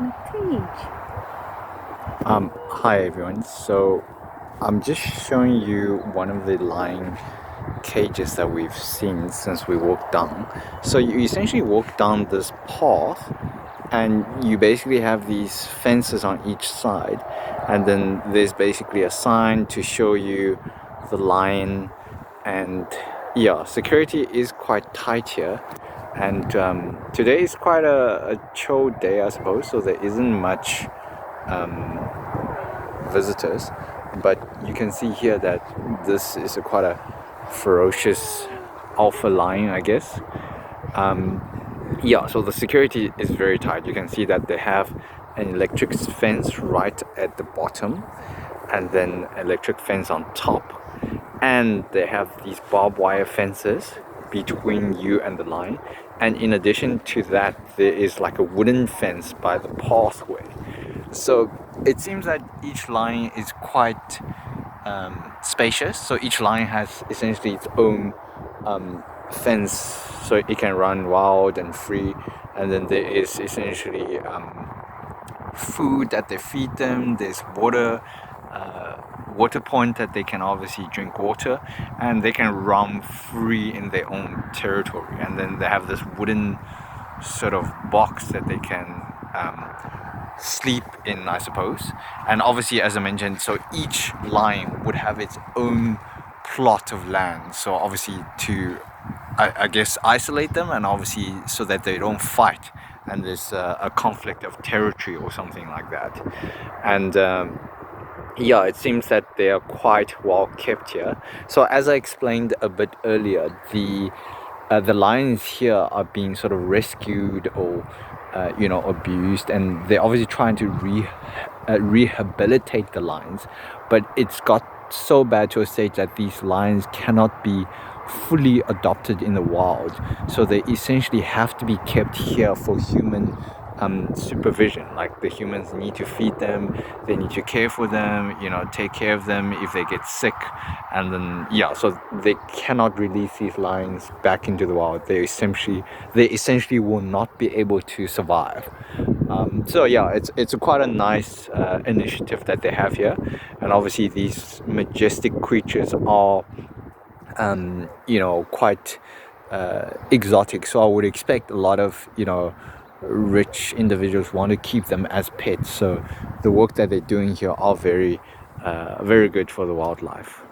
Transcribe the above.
in a cage. Hi everyone. So I'm just showing you one of the lion cages that we've seen since we walked down. So you essentially walk down this path and you basically have these fences on each side, and then there's basically a sign to show you the lion. And yeah, security is quite tight here, and today is quite a chill day, I suppose, so there isn't much visitors, but you can see here that this is quite a ferocious alpha lion, I guess. Yeah, so the security is very tight. You can see that they have an electric fence right at the bottom, and then electric fence on top, and they have these barbed wire fences between you and the line, and in addition to that there is like a wooden fence by the pathway. So it seems that each line is quite spacious. So each line has essentially its own fence, so it can run wild and free. And then there is essentially food that they feed them. There's water point that they can obviously drink water, and they can roam free in their own territory. And then they have this wooden sort of box that they can sleep in, I suppose. And obviously, as I mentioned, so each line would have its own plot of land, so obviously to I guess isolate them, and obviously so that they don't fight and there's a conflict of territory or something like that. And yeah, it seems that they are quite well kept here. So as I explained a bit earlier, the lions here are being sort of rescued or abused, and they're obviously trying to rehabilitate the lions, but it's got so bad to a stage that these lions cannot be fully adopted in the wild, so they essentially have to be kept here for human supervision. Like, the humans need to feed them, they need to care for them, take care of them if they get sick. And then yeah, so they cannot release these lions back into the wild. They essentially will not be able to survive. So yeah, it's quite a nice initiative that they have here. And obviously these majestic creatures are quite exotic, so I would expect a lot of rich individuals want to keep them as pets. So the work that they're doing here are very good for the wildlife.